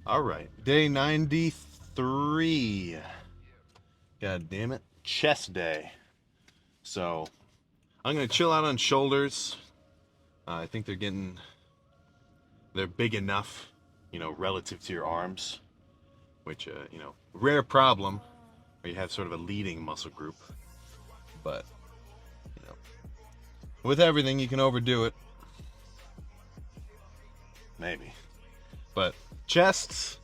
All right, day 93. God damn it, chest day. So I'm gonna chill out on shoulders. I think they're big enough, relative to your arms, which rare problem where you have sort of a leading muscle group. But you know, with everything you can overdo it, maybe. But chests,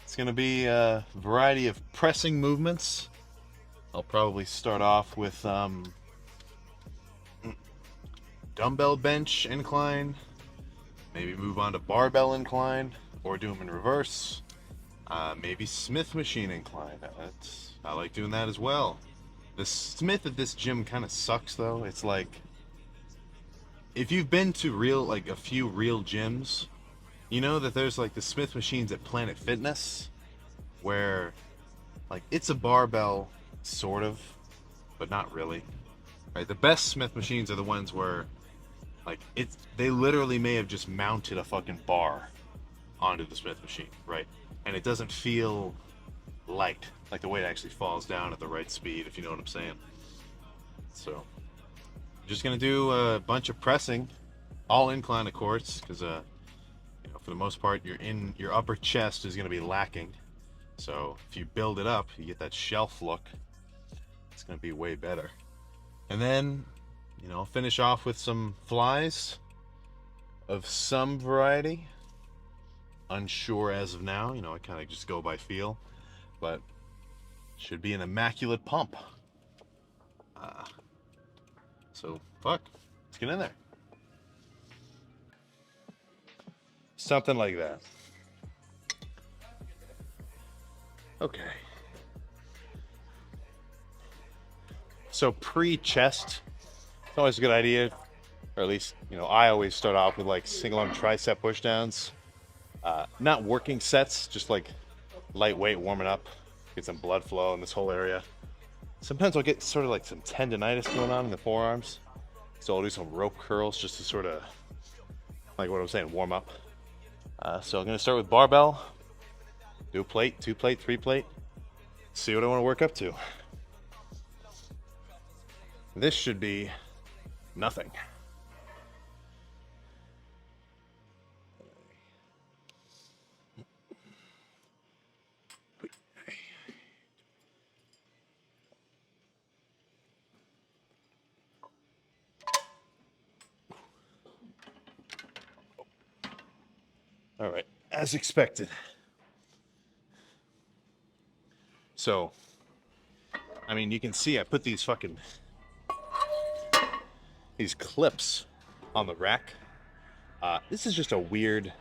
it's gonna be a variety of pressing movements. I'll probably start off with dumbbell bench incline, maybe move on to barbell incline, or do them in reverse. Maybe Smith machine incline. I like doing that as well. The Smith at this gym kind of sucks though. It's like if you've been to a few real gyms, you know that there's like the Smith machines at Planet Fitness where like it's a barbell sort of, but not really. Right? The best Smith machines are the ones where like they literally may have just mounted a fucking bar onto the Smith machine, right? And it doesn't feel light, like the weight actually falls down at the right speed, if you know what I'm saying. So, I'm just gonna do a bunch of pressing, all incline, of course, because for the most part, your upper chest is gonna be lacking. So if you build it up, you get that shelf look. It's gonna be way better. And then, finish off with some flies of some variety. Unsure as of now, I kind of just go by feel, but should be an immaculate pump. So fuck, let's get in there. Something like that. Okay. So pre-chest, it's always a good idea, or at least, I always start off with like single arm tricep pushdowns. Not working sets, just like lightweight warming up, get some blood flow in this whole area. Sometimes I'll get sort of like some tendonitis going on in the forearms, so I'll do some rope curls just to sort of, like what I'm saying, warm up. So I'm gonna start with barbell, do a plate, 2 plate, 3 plate, see what I want to work up to. This should be nothing. All right, as expected. So, I mean, you can see I put these clips on the rack. This is just a weird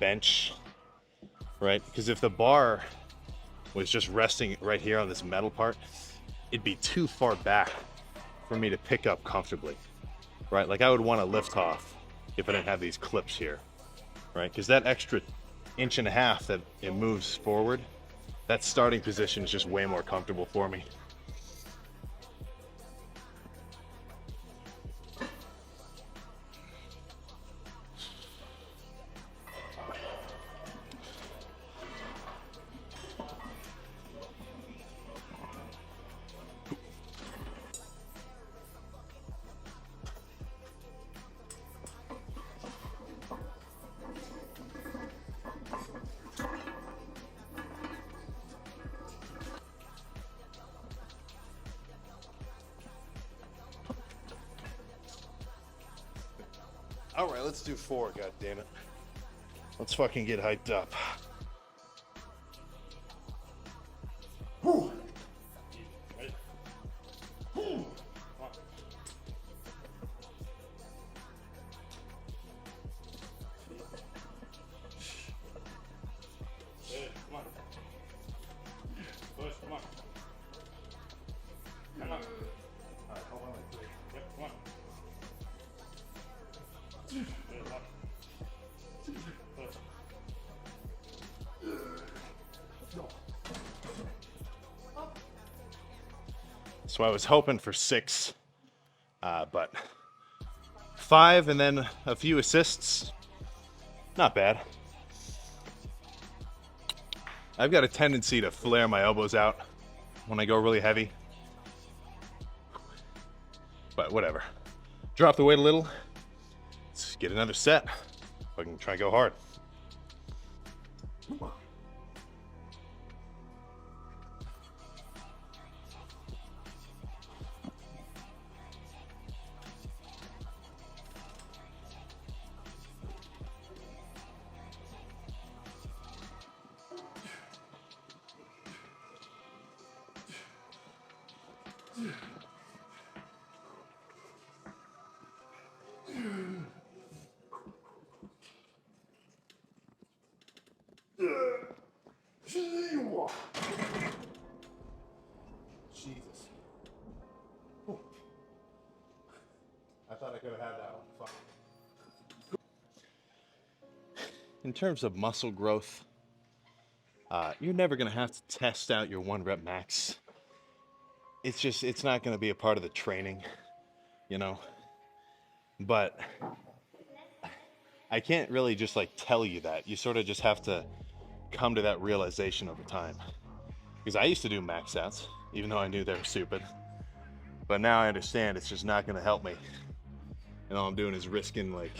bench, right? Because if the bar was just resting right here on this metal part, it'd be too far back for me to pick up comfortably, right? Like I would want to lift off if I didn't have these clips here, right? Because that extra 1.5 inches that it moves forward, that starting position is just way more comfortable for me. All right, let's do 4, god damn it. Let's fucking get hyped up. So I was hoping for 6, but 5 and then a few assists, not bad. I've got a tendency to flare my elbows out when I go really heavy. But whatever. Drop the weight a little. Let's get another set. I can try and go hard. Jesus. Ooh. I thought I could have had that one. Fuck. In terms of muscle growth, you're never going to have to test out your 1 rep max. It's not going to be a part of the training, you know? But I can't really just like tell you that. You sort of just have to come to that realization over time. Because I used to do max outs, even though I knew they were stupid. But now I understand it's just not going to help me. And all I'm doing is risking like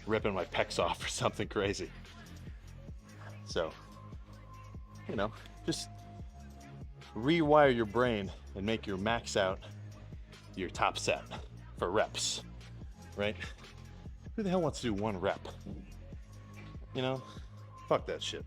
ripping my pecs off or something crazy. So, you know, just rewire your brain and make your max out your top set for reps, right? Who the hell wants to do 1 rep? You know, fuck that shit.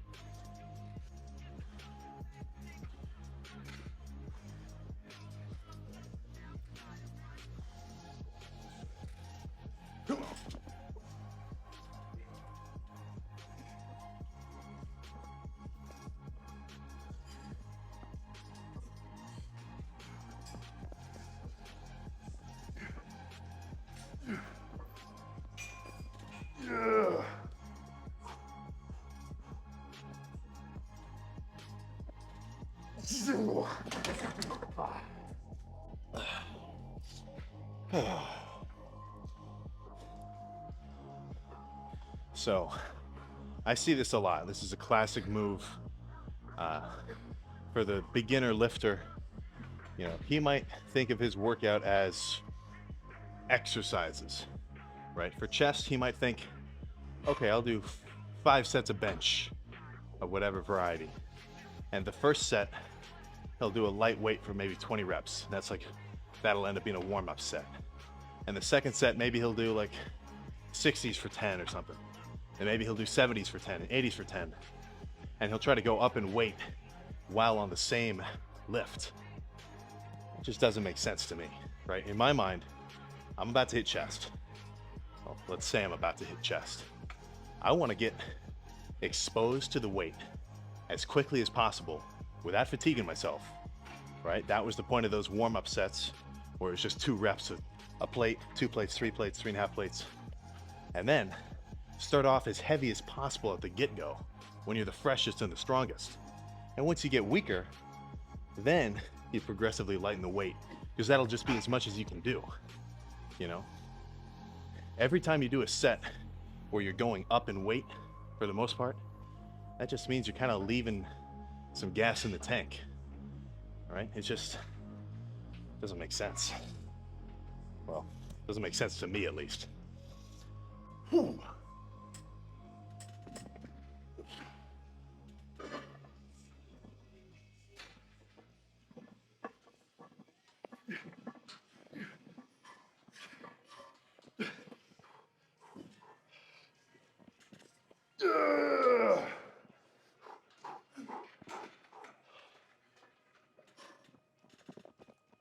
So, I see this a lot. This is a classic move for the beginner lifter. You know, he might think of his workout as exercises, right? For chest, he might think, okay, I'll do 5 sets of bench of whatever variety. And the first set, he'll do a light weight for maybe 20 reps. That'll end up being a warm-up set. And the second set, maybe he'll do like 60s for 10 or something. And maybe he'll do 70s for 10 and 80s for 10. And he'll try to go up in weight while on the same lift. It just doesn't make sense to me, right? In my mind, I'm about to hit chest. Well, let's say I'm about to hit chest. I want to get exposed to the weight as quickly as possible without fatiguing myself, right? That was the point of those warm-up sets where it's just 2 reps of a plate, 2 plates, 3 plates, 3.5 plates. And then start off as heavy as possible at the get-go when you're the freshest and the strongest. And once you get weaker, then you progressively lighten the weight, because that'll just be as much as you can do, you know? Every time you do a set where you're going up in weight, for the most part, that just means you're kind of leaving some gas in the tank, right? It just doesn't make sense. Well, doesn't make sense to me at least. Whew.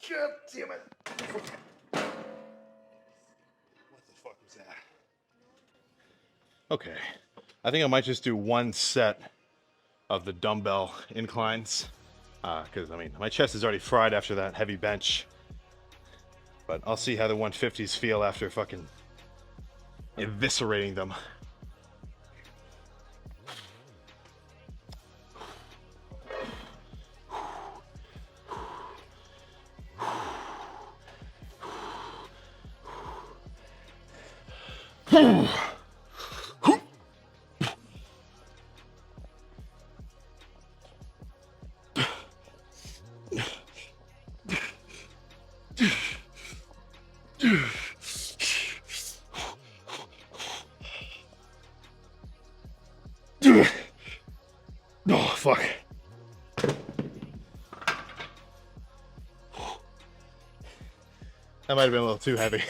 God damn it. What the fuck was that? Okay, I think I might just do 1 set of the dumbbell inclines, because I mean, my chest is already fried after that heavy bench, but I'll see how the 150s feel after fucking eviscerating them. Oh, fuck. That might have been a little too heavy.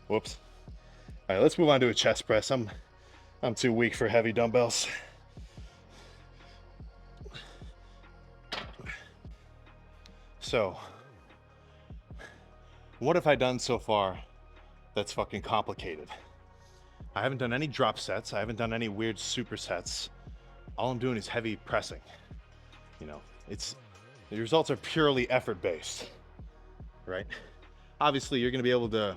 Whoops. All right, let's move on to a chest press. I'm too weak for heavy dumbbells. So, what have I done so far that's fucking complicated? I haven't done any drop sets. I haven't done any weird supersets. All I'm doing is heavy pressing. You know, the results are purely effort based, right? Obviously, you're going to be able to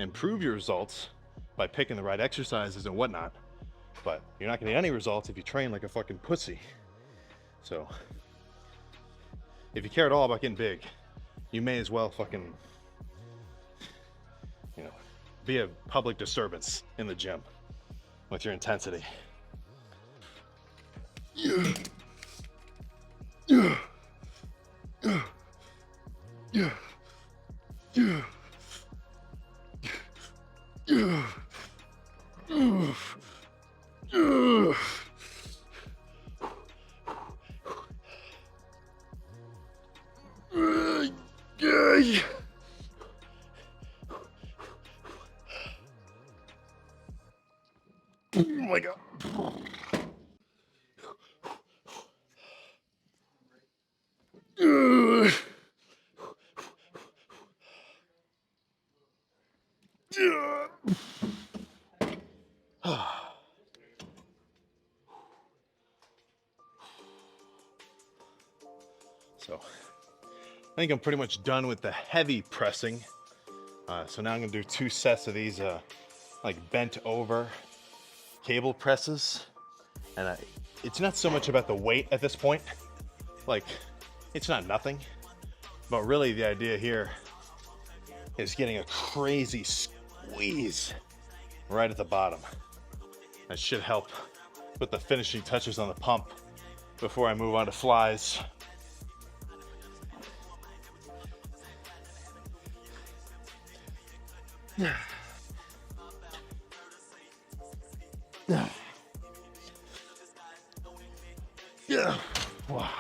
improve your results by picking the right exercises and whatnot, but you're not going to get any results if you train like a fucking pussy. So, if you care at all about getting big, you may as well fucking, you know, be a public disturbance in the gym with your intensity. Oh my god. So, I think I'm pretty much done with the heavy pressing. So now I'm gonna do 2 sets of these like bent over cable presses. And it's not so much about the weight at this point. Like, it's not nothing. But really the idea here is getting a crazy squeeze right at the bottom. That should help put the finishing touches on the pump before I move on to flies. Yeah. Wow.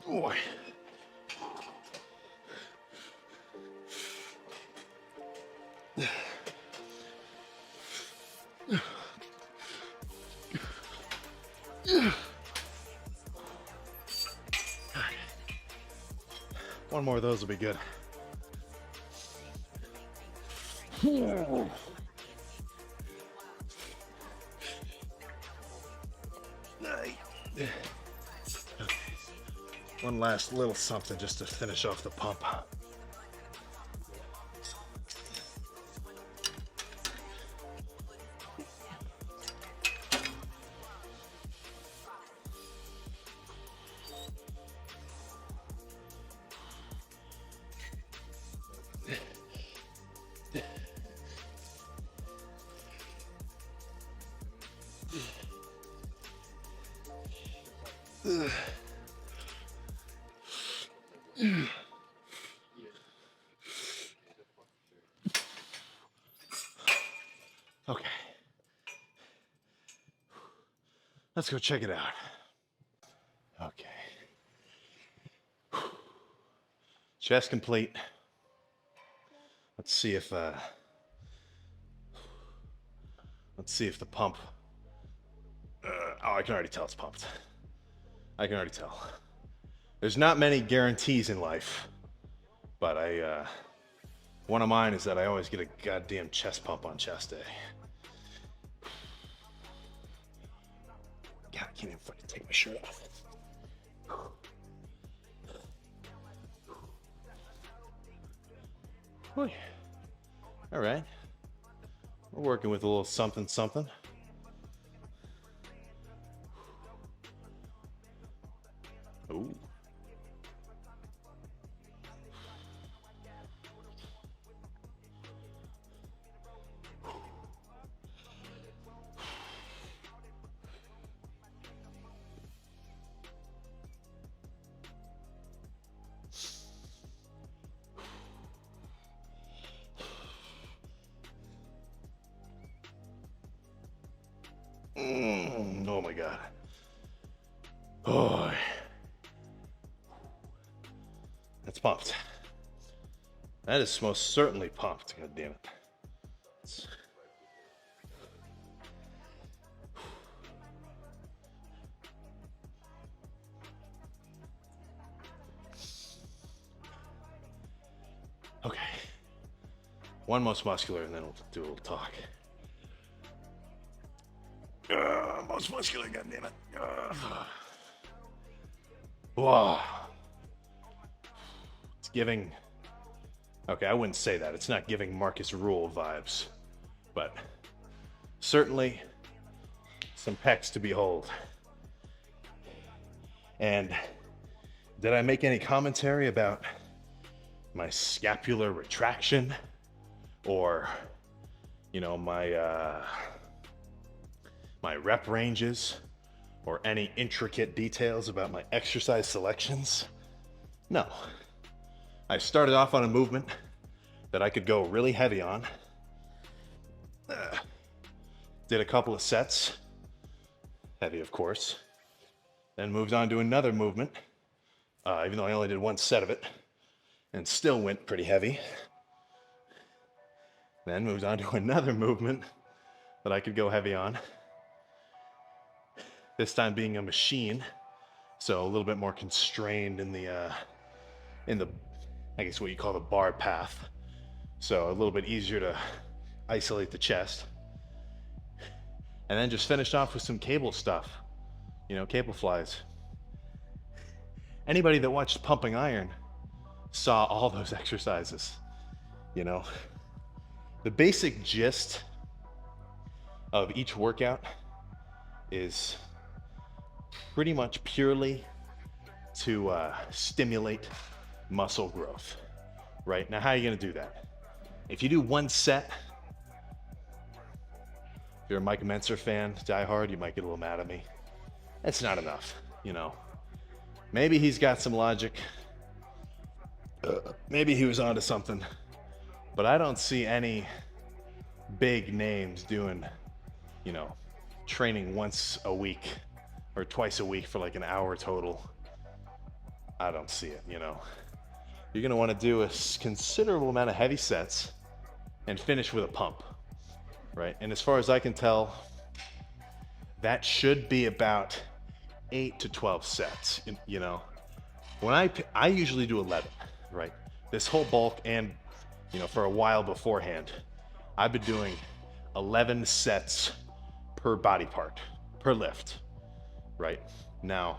Boy. One more of those will be good. One last little something just to finish off the pump. Okay. Let's go check it out. Okay. Chest complete. Let's see if the pump. Oh, I can already tell it's pumped. I can already tell. There's not many guarantees in life, but one of mine is that I always get a goddamn chest pump on chest day. God, I can't even fucking take my shirt off. All right. We're working with a little something something. Ooh. God. Oh, that's pumped. That is most certainly pumped. God damn it. Okay. One most muscular, and then we'll do a little talk. Most muscular, goddammit. Wow. It's giving. Okay, I wouldn't say that. It's not giving Marcus Rule vibes, but certainly some pecs to behold. And did I make any commentary about my scapular retraction, or my rep ranges, or any intricate details about my exercise selections? No. I started off on a movement that I could go really heavy on. Did a couple of sets, heavy of course, then moved on to another movement, even though I only did one set of it, and still went pretty heavy. Then moved on to another movement that I could go heavy on. This time being a machine, so a little bit more constrained in the I guess what you call the bar path. So a little bit easier to isolate the chest. And then just finished off with some cable stuff, cable flies. Anybody that watched Pumping Iron saw all those exercises, The basic gist of each workout is pretty much purely to stimulate muscle growth, right? Now, how are you gonna do that? If you do one set, if you're a Mike Menzer fan, die hard, you might get a little mad at me. That's not enough, Maybe he's got some logic. Maybe he was onto something. But I don't see any big names doing, training once a week or twice a week for like an hour total. I don't see it, You're going to want to do a considerable amount of heavy sets and finish with a pump, right? And as far as I can tell, that should be about 8 to 12 sets, When I usually do 11, right? This whole bulk and, for a while beforehand, I've been doing 11 sets per body part, per lift, right? Now,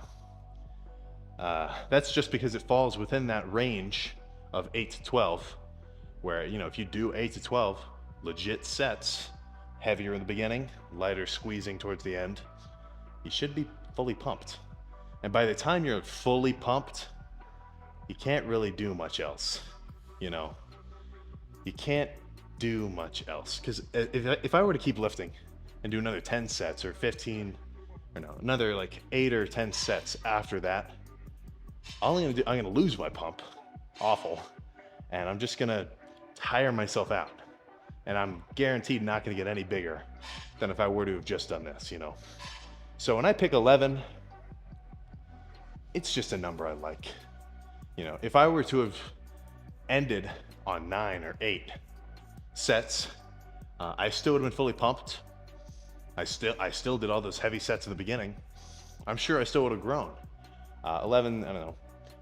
that's just because it falls within that range of 8 to 12, where, if you do 8 to 12 legit sets, heavier in the beginning, lighter squeezing towards the end, you should be fully pumped. And by the time you're fully pumped, you can't really do much else, You can't do much else. Because if I were to keep lifting and do another 10 sets or 15, or no, another like 8 or 10 sets after that, all I'm gonna lose my pump, awful, and I'm just gonna tire myself out. And I'm guaranteed not gonna get any bigger than if I were to have just done this, So when I pick 11, it's just a number I like. If I were to have ended on 9 or 8 sets, I still would have been fully pumped. I still did all those heavy sets in the beginning. I'm sure I still would have grown. 11, I don't know,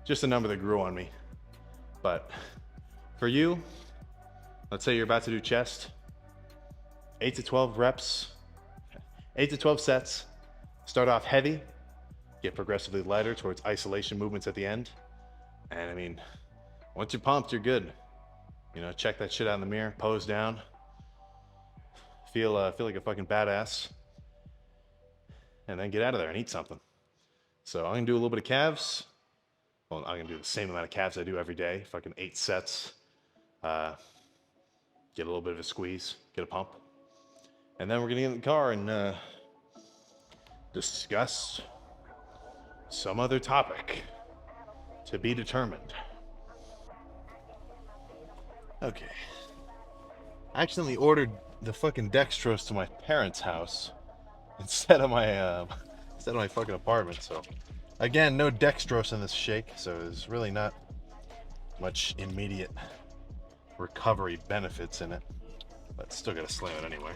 just a number that grew on me. But for you, let's say you're about to do chest, 8 to 12 reps, 8 to 12 sets, start off heavy, get progressively lighter towards isolation movements at the end. And once you're pumped, you're good. Check that shit out in the mirror, pose down, feel like a fucking badass, and then get out of there and eat something. So I'm gonna do a little bit of calves. Well, I'm gonna do the same amount of calves I do every day, fucking 8 sets. Get a little bit of a squeeze, get a pump. And then we're gonna get in the car and discuss some other topic to be determined. Okay. I accidentally ordered the fucking dextrose to my parents' house instead of instead of my fucking apartment. So again, no dextrose in this shake, so there's really not much immediate recovery benefits in it, but still gotta slam it anyway.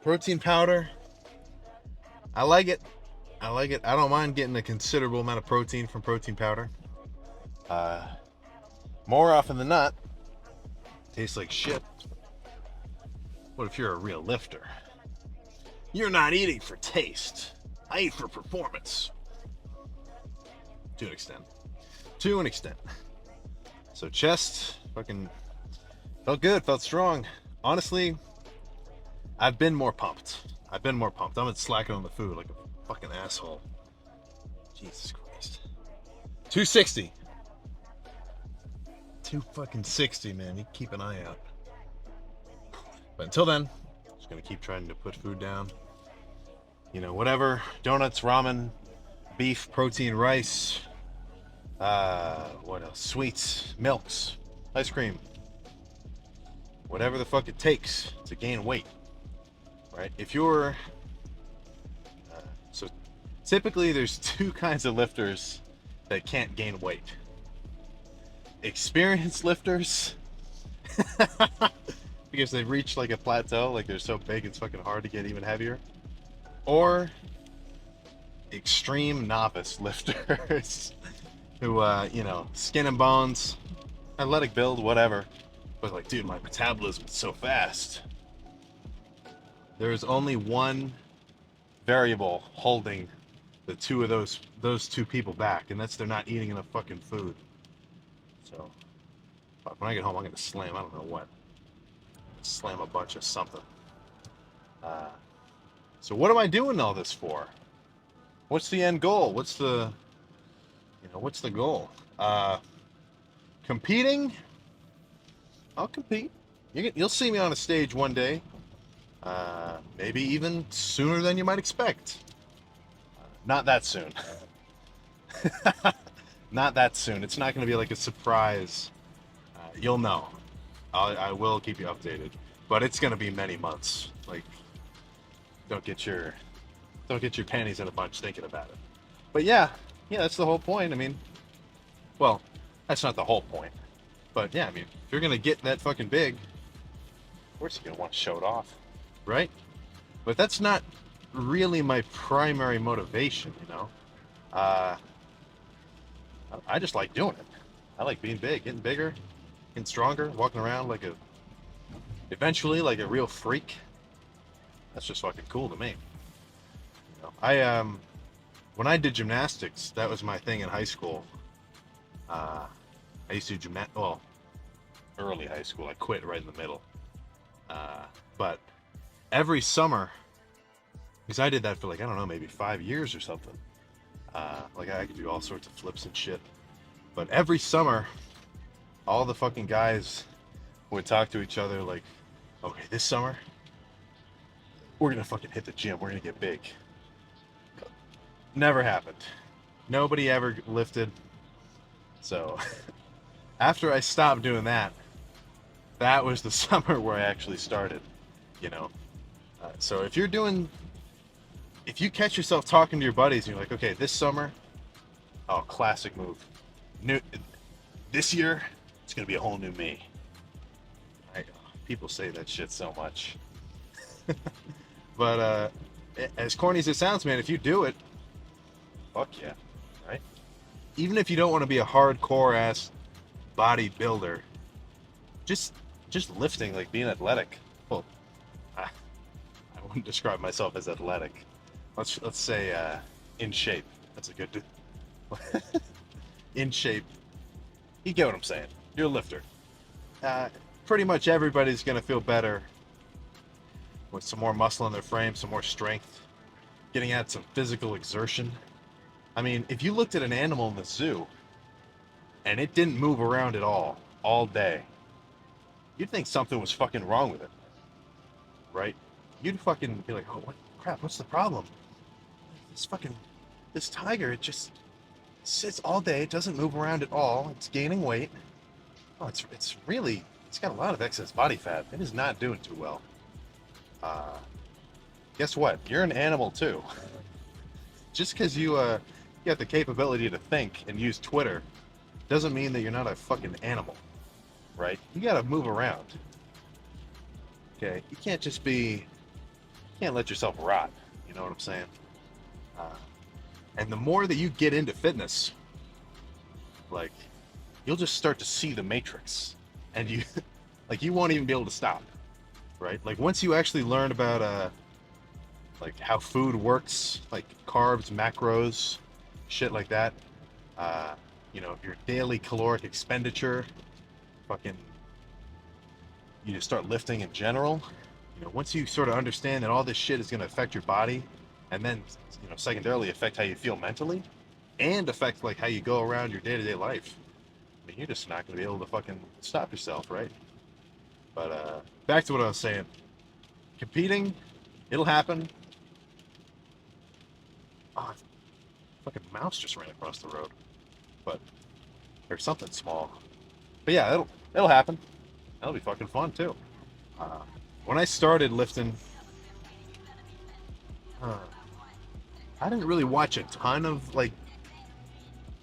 Protein powder. I like it. I like it. I don't mind getting a considerable amount of protein from protein powder. More often than not, tastes like shit. What if you're a real lifter? You're not eating for taste. I eat for performance. To an extent. To an extent. So chest, fucking felt good, felt strong. Honestly, I've been more pumped. I've been slacking on the food like a fucking asshole. Jesus Christ. 260. 260, man. You keep an eye out. But until then, just gonna keep trying to put food down. You know, whatever. Donuts, ramen, beef, protein, rice. What else? Sweets, milks, ice cream. Whatever the fuck it takes to gain weight. Right? If you're... so typically there's two kinds of lifters that can't gain weight. Experienced lifters... because they've reached like a plateau, like they're so big it's fucking hard to get even heavier. Or extreme novice lifters who, you know, skin and bones, athletic build, whatever. But like, dude, my metabolism is so fast. There is only one variable holding the two of those two people back, and that's they're not eating enough fucking food. So, when I get home, I'm gonna slam, I don't know what. Slam a bunch of something. So what am I doing all this for? What's the end goal? What's the goal? Competing? I'll compete. You'll see me on a stage one day. Maybe even sooner than you might expect. Not that soon. Not that soon. It's not going to be like a surprise. You'll know. I will keep you updated, but it's gonna be many months. Like, don't get your panties in a bunch thinking about it. But yeah, that's the whole point. I mean, well, that's not the whole point, but yeah, I mean, if you're gonna get that fucking big, of course you're gonna want to show it off, right? But that's not really my primary motivation, you know. I just like doing it. I like being big, getting bigger. Getting stronger, walking around eventually like a real freak. That's just fucking cool to me. You know, when I did gymnastics, that was my thing in high school. I used to do early high school. I quit right in the middle. But every summer, because I did that for like, I don't know, maybe 5 years or something. Like I could do all sorts of flips and shit. But every summer, all the fucking guys would talk to each other like, okay, this summer, we're gonna fucking hit the gym, we're gonna get big. Never happened. Nobody ever lifted. So, after I stopped doing that, that was the summer where I actually started, you know. So if you catch yourself talking to your buddies and you're like, okay, this summer, oh, classic move. This year, it's gonna be a whole new me. People say that shit so much. But as corny as it sounds, man, if you do it, fuck yeah, right? Even if you don't want to be a hardcore ass bodybuilder, just lifting, like being athletic. Well, I wouldn't describe myself as athletic. Let's say in shape. That's a good in shape. You get what I'm saying. You're a lifter. uh, pretty much everybody's gonna feel better with some more muscle in their frame, some more strength, getting at some physical exertion. I mean, if you looked at an animal in the zoo and it didn't move around at all day, you'd think something was fucking wrong with it, right? You'd fucking be like, oh, what crap, what's the problem? This tiger, it just sits all day, it doesn't move around at all, it's gaining weight. Oh, it's got a lot of excess body fat. It is not doing too well. Guess what? You're an animal too. Just because you got the capability to think and use Twitter doesn't mean that you're not a fucking animal, right? You gotta move around. Okay, you can't let yourself rot. You know what I'm saying? Uh, and the more that you get into fitness, like, you'll just start to see the matrix, and you, like, you won't even be able to stop, right? Like, once you actually learn about like how food works, like carbs, macros, shit like that. Your daily caloric expenditure, fucking, you just start lifting in general. Once you sort of understand that all this shit is going to affect your body, and then, secondarily affect how you feel mentally, and affect like how you go around your day-to-day life. I mean, you're just not going to be able to fucking stop yourself, right? But back to what I was saying. Competing, it'll happen. Oh, fucking mouse just ran across the road. But there's something small. But yeah, it'll happen. That'll be fucking fun too. When I started lifting, I didn't really watch a ton of like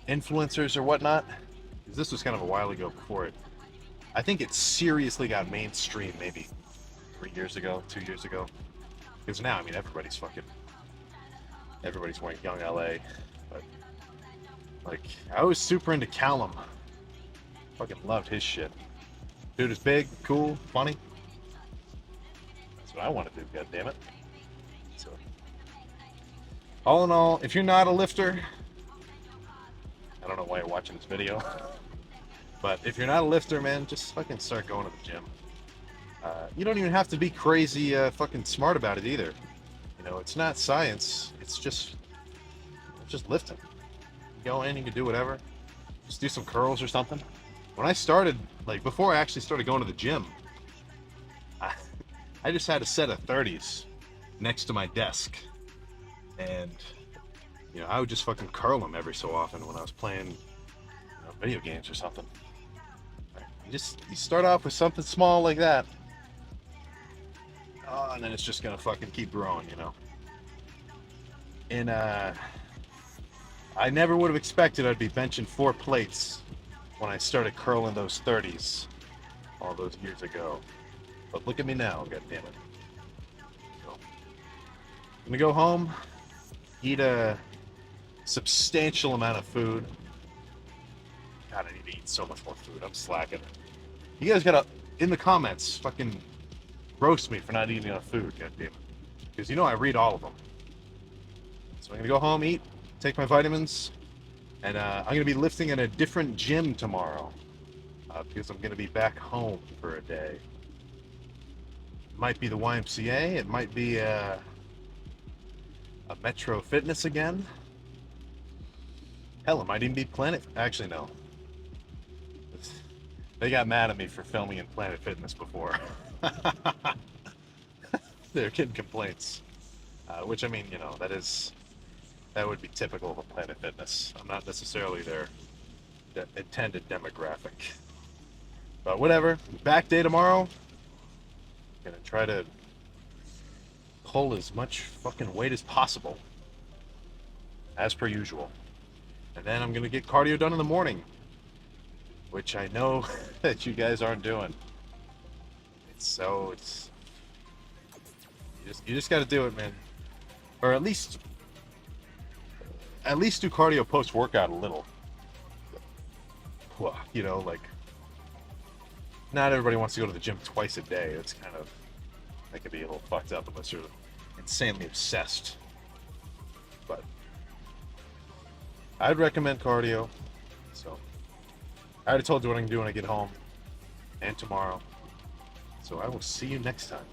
influencers or whatnot, because this was kind of a while ago before it. I think it seriously got mainstream maybe 3 years ago, 2 years ago. Because now, I mean, everybody's wearing Young LA. But like, I was super into Callum. Fucking loved his shit. Dude is big, cool, funny. That's what I want to do, goddammit. So, all in all, if you're not a lifter, I don't know why you're watching this video, but if you're not a lifter, man, just fucking start going to the gym. You don't even have to be crazy fucking smart about it either. It's not science. It's just lifting. You go in, you can do whatever. Just do some curls or something. When I started, like before I actually started going to the gym, I just had a set of 30s next to my desk, and I would just fucking curl them every so often when I was playing video games or something. You start off with something small like that, and then it's just gonna fucking keep growing, And I never would have expected I'd be benching 4 plates when I started curling those 30s all those years ago. But look at me now, goddammit. So, I'm gonna go home, eat a substantial amount of food. God, I need to eat so much more food. I'm slacking. You guys gotta, in the comments, fucking roast me for not eating enough food, goddammit. Because I read all of them. So I'm gonna go home, eat, take my vitamins, and I'm gonna be lifting in a different gym tomorrow because I'm gonna be back home for a day. It might be the YMCA. It might be a Metro Fitness again. Hell, it might even be Planet. Actually, no. They got mad at me for filming in Planet Fitness before. They're getting complaints, which I mean, that would be typical of a Planet Fitness. I'm not necessarily their intended demographic. But whatever. Back day tomorrow. Gonna try to pull as much fucking weight as possible, as per usual. And then I'm gonna get cardio done in the morning, which I know that you guys aren't doing. You just got to do it, man. Or at least do cardio post workout a little. Like, not everybody wants to go to the gym twice a day. It's that could be a little fucked up unless you're insanely obsessed. But I'd recommend cardio. So I already told you what I can do when I get home. and tomorrow. So I will see you next time.